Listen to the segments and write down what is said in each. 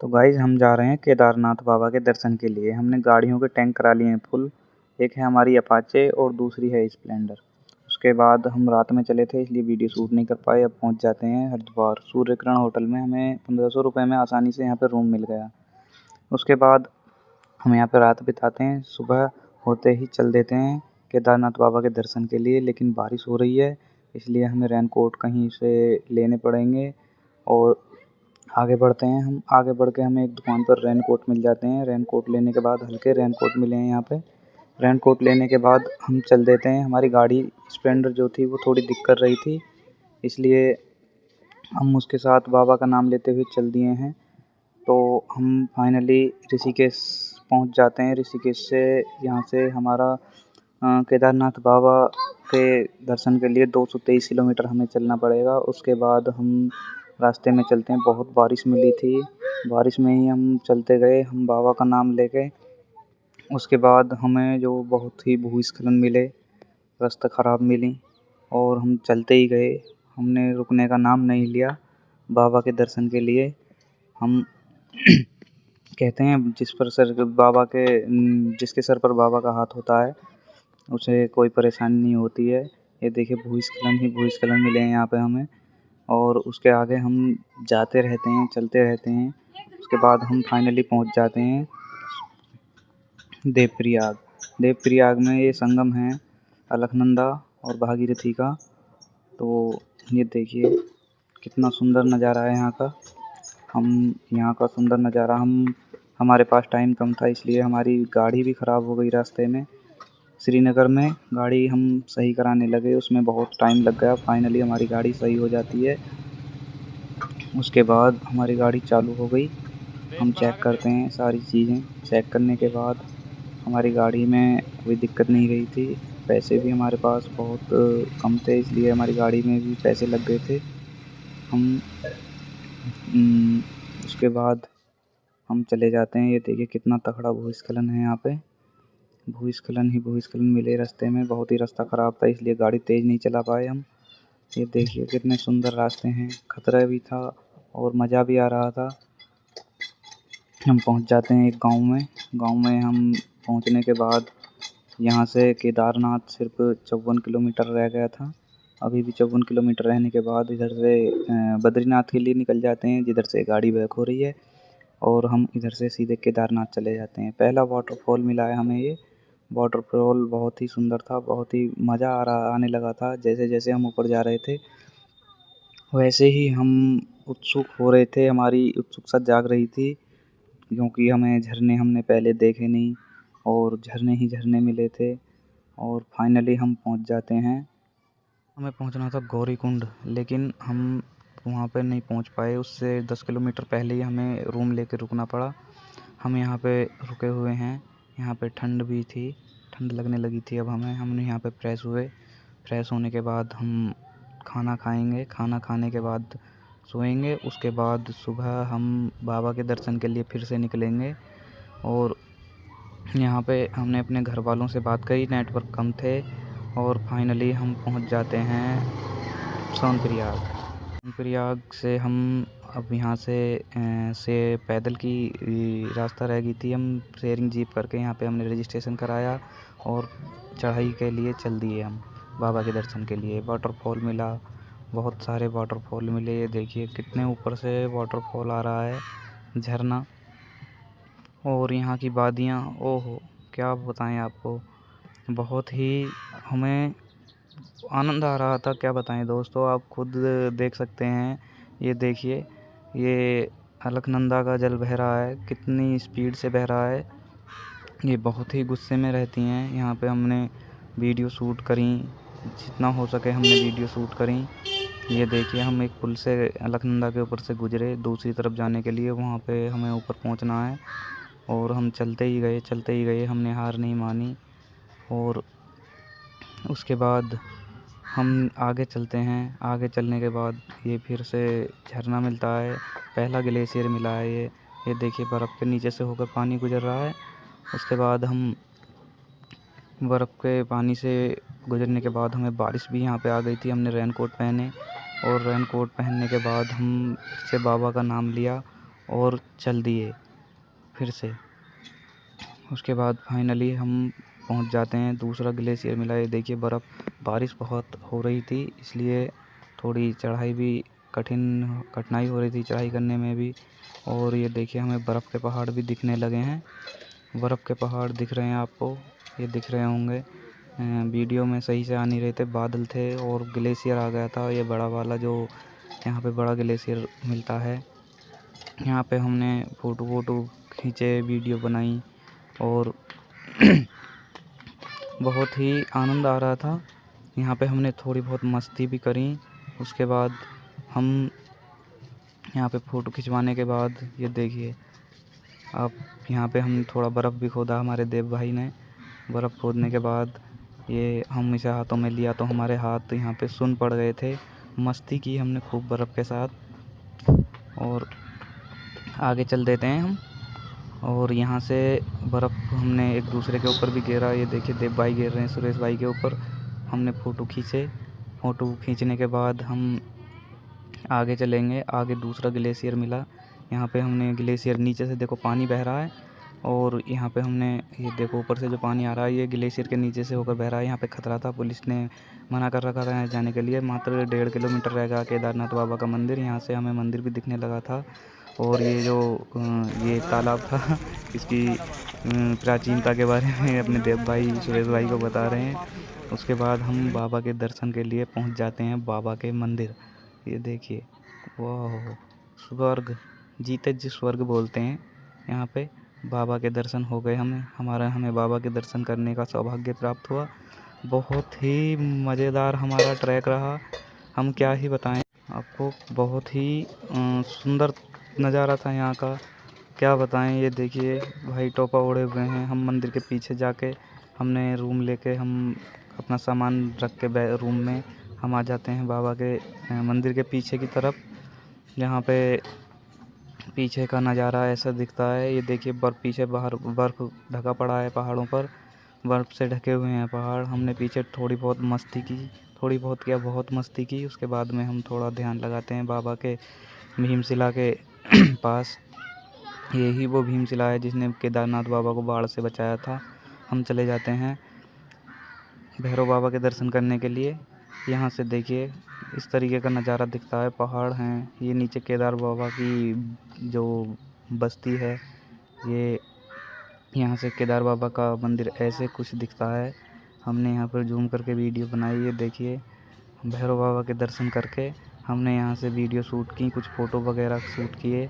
तो गाइस हम जा रहे हैं केदारनाथ बाबा के दर्शन के लिए। हमने गाड़ियों के टैंक करा लिए हैं फुल। एक है हमारी अपाचे और दूसरी है स्प्लेंडर। उसके बाद हम रात में चले थे इसलिए वीडियो शूट नहीं कर पाए। अब पहुंच जाते हैं हरिद्वार सूर्य किरण होटल में। हमें 1500 रुपये में आसानी से यहाँ पे रूम मिल गया। उसके बाद हम यहाँ पे रात बिताते हैं। सुबह होते ही चल देते हैं केदारनाथ बाबा के दर्शन के लिए, लेकिन बारिश हो रही है इसलिए हमें रेनकोट कहीं से लेने पड़ेंगे और आगे बढ़ते हैं। हम आगे बढ़ के हमें एक दुकान पर रेनकोट मिल जाते हैं। रेनकोट लेने के बाद हल्के रेनकोट मिले हैं यहाँ पे। रेनकोट लेने के बाद हम चल देते हैं। हमारी गाड़ी स्प्लेंडर जो थी वो थोड़ी दिक्कत कर रही थी, इसलिए हम उसके साथ बाबा का नाम लेते हुए चल दिए हैं। तो हम फाइनली ऋषिकेश पहुँच जाते हैं। ऋषिकेश से यहाँ से हमारा केदारनाथ बाबा के दर्शन के लिए 223 किलोमीटर हमें चलना पड़ेगा। उसके बाद हम रास्ते में चलते हैं। बहुत बारिश मिली थी, बारिश में ही हम चलते गए, हम बाबा का नाम लेके। उसके बाद हमें जो बहुत ही भूस्खलन मिले, रास्ता ख़राब मिली और हम चलते ही गए। हमने रुकने का नाम नहीं लिया बाबा के दर्शन के लिए। हम कहते हैं जिसके सर पर बाबा का हाथ होता है उसे कोई परेशानी नहीं होती है। ये देखिए भूस्खलन मिले हैं यहाँ पे हमें, और उसके आगे हम जाते रहते हैं, चलते रहते हैं। उसके बाद हम फाइनली पहुँच जाते हैं देवप्रयाग। देवप्रयाग में ये संगम है अलकनंदा और भागीरथी का। तो ये देखिए कितना सुंदर नज़ारा है यहाँ का। यहाँ का सुंदर नज़ारा हमारे पास टाइम कम था इसलिए हमारी गाड़ी भी ख़राब हो गई रास्ते में। श्रीनगर में गाड़ी हम सही कराने लगे, उसमें बहुत टाइम लग गया। फाइनली हमारी गाड़ी सही हो जाती है। उसके बाद हमारी गाड़ी चालू हो गई। हम चेक करते हैं सारी चीज़ें। चेक करने के बाद हमारी गाड़ी में कोई दिक्कत नहीं रही थी। पैसे भी हमारे पास बहुत कम थे इसलिए हमारी गाड़ी में भी पैसे लग गए थे। उसके बाद हम चले जाते हैं। ये देखिए कितना तगड़ा भूस्खलन है यहाँ पे। भूस्खलन मिले रास्ते में। बहुत ही रास्ता ख़राब था इसलिए गाड़ी तेज़ नहीं चला पाए हम। ये देखिए कितने सुंदर रास्ते हैं, खतरा भी था और मज़ा भी आ रहा था। हम पहुंच जाते हैं एक गांव में। गांव में हम पहुंचने के बाद यहाँ से केदारनाथ सिर्फ 54 किलोमीटर रह गया था। अभी भी 54 किलोमीटर रहने के बाद इधर से बद्रीनाथ के लिए निकल जाते हैं, जिधर से गाड़ी बैक हो रही है, और हम इधर से सीधे केदारनाथ चले जाते हैं। पहला वाटरफॉल मिला है हमें। ये वाटरफॉल बहुत ही सुंदर था, बहुत ही मज़ा आने लगा था। जैसे जैसे हम ऊपर जा रहे थे वैसे ही हम उत्सुक हो रहे थे, हमारी उत्सुकता जाग रही थी, क्योंकि हमने पहले देखे नहीं और झरने ही झरने मिले थे। और फाइनली हम पहुंच जाते हैं। हमें पहुंचना था गौरीकुंड, लेकिन हम वहां पर नहीं पहुंच पाए। उससे 10 किलोमीटर पहले ही हमें रूम लेके रुकना पड़ा। हम यहाँ पे रुके हुए हैं। यहाँ पे ठंड भी थी, ठंड लगने लगी थी। अब हमने यहाँ पे फ्रेश हुए। फ्रेश होने के बाद हम खाना खाएंगे। खाना खाने के बाद सोएंगे। उसके बाद सुबह हम बाबा के दर्शन के लिए फिर से निकलेंगे। और यहाँ पे हमने अपने घर वालों से बात करी, नेटवर्क कम थे, और फाइनली हम पहुँच जाते हैं सोनप्रयाग से। हम अब यहाँ से पैदल की रास्ता रह गई थी। हम शेयरिंग जीप करके यहाँ पे हमने रजिस्ट्रेशन कराया और चढ़ाई के लिए चल दिए हम बाबा के दर्शन के लिए। वाटरफॉल मिला, बहुत सारे वाटरफॉल मिले। ये देखिए कितने ऊपर से वाटरफॉल आ रहा है, झरना। और यहाँ की वादियाँ, ओहो क्या बताएं आपको, बहुत ही हमें आनंद आ रहा था। क्या बताएं दोस्तों, आप खुद देख सकते हैं। ये देखिए ये अलकनंदा का जल बह रहा है, कितनी स्पीड से बह रहा है। ये बहुत ही गुस्से में रहती हैं। यहाँ पे हमने वीडियो शूट करी, जितना हो सके हमने वीडियो शूट करी। ये देखिए हम एक पुल से अलकनंदा के ऊपर से गुजरे दूसरी तरफ जाने के लिए। वहाँ पे हमें ऊपर पहुँचना है और हम चलते ही गए, हमने हार नहीं मानी। और उसके बाद हम आगे चलते हैं। आगे चलने के बाद ये फिर से झरना मिलता है, पहला ग्लेशियर मिला है। ये देखिए बर्फ़ के नीचे से होकर पानी गुजर रहा है। उसके बाद हम बर्फ़ के पानी से गुजरने के बाद हमें बारिश भी यहाँ पे आ गई थी। हमने रेनकोट पहने और रेनकोट पहनने के बाद हम से बाबा का नाम लिया और चल दिए फिर से। उसके बाद फाइनली हम पहुंच जाते हैं। दूसरा ग्लेशियर मिला। ये देखिए बर्फ़, बारिश बहुत हो रही थी इसलिए थोड़ी चढ़ाई भी कठिनाई हो रही थी चढ़ाई करने में भी। और ये देखिए हमें बर्फ़ के पहाड़ भी दिखने लगे हैं। बर्फ़ के पहाड़ दिख रहे हैं आपको, ये दिख रहे होंगे। वीडियो में सही से आ नहीं रहे थे, बादल थे और ग्लेशियर आ गया था। ये बड़ा वाला जो यहाँ पे बड़ा ग्लेशियर मिलता है। यहाँ पे हमने फ़ोटो खींचे, वीडियो बनाई और बहुत ही आनंद आ रहा था। यहाँ पे हमने थोड़ी बहुत मस्ती भी करी। उसके बाद हम यहाँ पे फ़ोटो खिंचवाने के बाद ये देखिए आप, यहाँ पे हम थोड़ा बर्फ़ भी खोदा हमारे देव भाई ने। बर्फ़ खोदने के बाद ये हम इसे हाथों में लिया तो हमारे हाथ यहाँ पे सुन्न पड़ गए थे। मस्ती की हमने खूब बर्फ़ के साथ। और आगे चल देते हैं हम। और यहाँ से बर्फ़ हमने एक दूसरे के ऊपर भी घेरा। ये देखिए देव भाई घेर रहे हैं सुरेश भाई के ऊपर। हमने फ़ोटो खींचे। फ़ोटो खींचने के बाद हम आगे चलेंगे। आगे दूसरा ग्लेशियर मिला। यहाँ पे हमने ग्लेशियर, नीचे से देखो पानी बह रहा है और यहाँ पे हमने ये देखो ऊपर से जो पानी आ रहा है ये ग्लेशियर के नीचे से होकर बह रहा है। यहाँ पे खतरा था, पुलिस ने मना कर रखा था यहाँ जाने के लिए। मात्र 1.5 किलोमीटर रहेगा केदारनाथ बाबा का मंदिर। यहाँ से हमें मंदिर भी दिखने लगा था। और ये जो ये तालाब था इसकी प्राचीनता के बारे में अपने देव भाई सुरेश भाई को बता रहे हैं। उसके बाद हम बाबा के दर्शन के लिए पहुँच जाते हैं बाबा के मंदिर। ये देखिए, वाह, स्वर्ग, जीते जी स्वर्ग बोलते हैं यहाँ पे। बाबा के दर्शन हो गए हमें बाबा के दर्शन करने का सौभाग्य प्राप्त हुआ। बहुत ही मज़ेदार हमारा ट्रैक रहा। हम क्या ही बताएं आपको, बहुत ही सुंदर नज़ारा था यहाँ का, क्या बताएं। ये देखिए भाई टोपा ओढ़े हुए हैं। हम मंदिर के पीछे जाके हमने रूम लेके हम अपना सामान रख के रूम में हम आ जाते हैं बाबा के मंदिर के पीछे की तरफ। यहाँ पे पीछे का नज़ारा ऐसा दिखता है। ये देखिए पीछे बाहर बर्फ़ ढका पड़ा है पहाड़ों पर, बर्फ़ से ढके हुए हैं पहाड़। हमने पीछे थोड़ी बहुत मस्ती की, थोड़ी बहुत क्या बहुत मस्ती की। उसके बाद में हम थोड़ा ध्यान लगाते हैं बाबा के भीमशिला के पास। यही वो भीमशिला है जिसने केदारनाथ बाबा को बाढ़ से बचाया था। हम चले जाते हैं भैरव बाबा के दर्शन करने के लिए। यहाँ से देखिए इस तरीके का नज़ारा दिखता है, पहाड़ हैं। ये नीचे केदार बाबा की जो बस्ती है, ये यहाँ से केदार बाबा का मंदिर ऐसे कुछ दिखता है। हमने यहाँ पर जूम करके वीडियो बनाई। ये देखिए भैरव बाबा के दर्शन करके हमने यहाँ से वीडियो शूट की, कुछ फ़ोटो वगैरह शूट किए।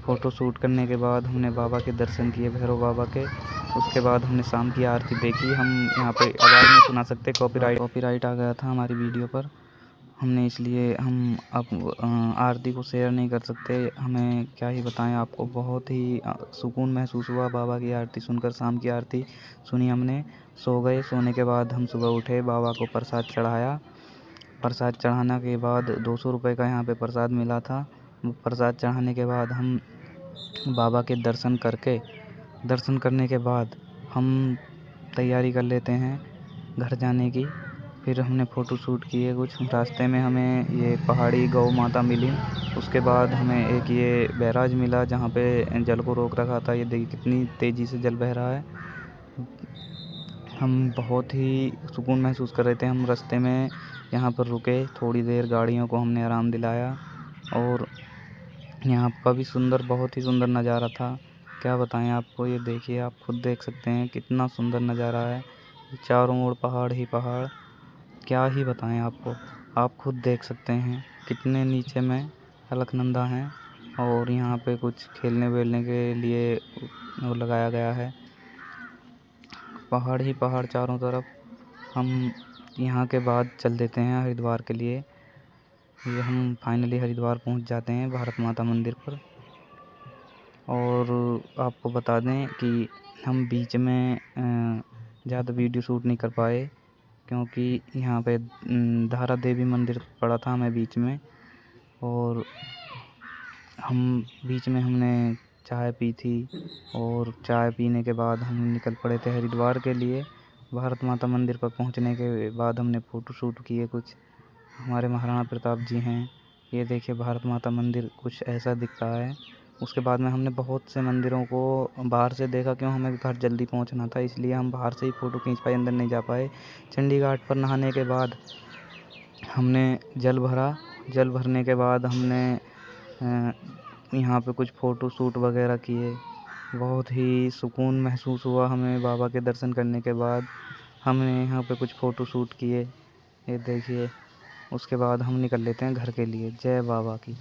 फ़ोटो शूट करने के बाद हमने बाबा के दर्शन किए, भैरव बाबा के। उसके बाद हमने शाम की आरती देखी। हम यहाँ पे आवाज़ नहीं सुना सकते, कॉपीराइट आ गया था हमारी वीडियो पर। हमने इसलिए हम अब आरती को शेयर नहीं कर सकते। हमें क्या ही बताएं आपको, बहुत ही सुकून महसूस हुआ बाबा की आरती सुनकर। शाम की आरती सुनी हमने, सो गए। सोने के बाद हम सुबह उठे, बाबा को प्रसाद चढ़ाया। प्रसाद चढ़ाने के बाद 200 रुपये का यहाँ पे प्रसाद मिला था। प्रसाद चढ़ाने के बाद हम बाबा के दर्शन करने के बाद हम तैयारी कर लेते हैं घर जाने की। फिर हमने फ़ोटो शूट किए कुछ। रास्ते में हमें ये पहाड़ी गौ माता मिली। उसके बाद हमें एक ये बैराज मिला जहाँ पे जल को रोक रखा था। ये देखिए कितनी तेज़ी से जल बह रहा है। हम बहुत ही सुकून महसूस कर रहे थे। हम रास्ते में यहाँ पर रुके थोड़ी देर, गाड़ियों को हमने आराम दिलाया। और यहाँ का भी बहुत ही सुंदर नज़ारा था, क्या बताएं आपको। ये देखिए आप खुद देख सकते हैं कितना सुंदर नज़ारा है। चारों ओर पहाड़ ही पहाड़, क्या ही बताएं आपको। आप खुद देख सकते हैं कितने नीचे में अलकनंदा हैं। और यहाँ पे कुछ खेलने वेलने के लिए वो लगाया गया है, पहाड़ ही पहाड़ चारों तरफ। हम यहाँ के बाद चल देते हैं हरिद्वार के लिए। ये हम फाइनली हरिद्वार पहुँच जाते हैं भारत माता मंदिर पर। और आपको बता दें कि हम बीच में ज़्यादा वीडियो शूट नहीं कर पाए क्योंकि यहाँ पे धारा देवी मंदिर पड़ा था हमें बीच में। और हम बीच में हमने चाय पी थी और चाय पीने के बाद हम निकल पड़े थे हरिद्वार के लिए। भारत माता मंदिर पर पहुँचने के बाद हमने फ़ोटो शूट किए कुछ। हमारे महाराणा प्रताप जी हैं। ये देखिए भारत माता मंदिर कुछ ऐसा दिखता है। उसके बाद में हमने बहुत से मंदिरों को बाहर से देखा, क्यों हमें घर जल्दी पहुंचना था, इसलिए हम बाहर से ही फ़ोटो खींच पाए, अंदर नहीं जा पाए। चंडी घाट पर नहाने के बाद हमने जल भरा। जल भरने के बाद हमने यहाँ पे कुछ फ़ोटो शूट वगैरह किए। बहुत ही सुकून महसूस हुआ हमें बाबा के दर्शन करने के बाद। हमने यहाँ पे कुछ फ़ोटो शूट किए, ये देखिए। उसके बाद हम निकल लेते हैं घर के लिए। जय बाबा की।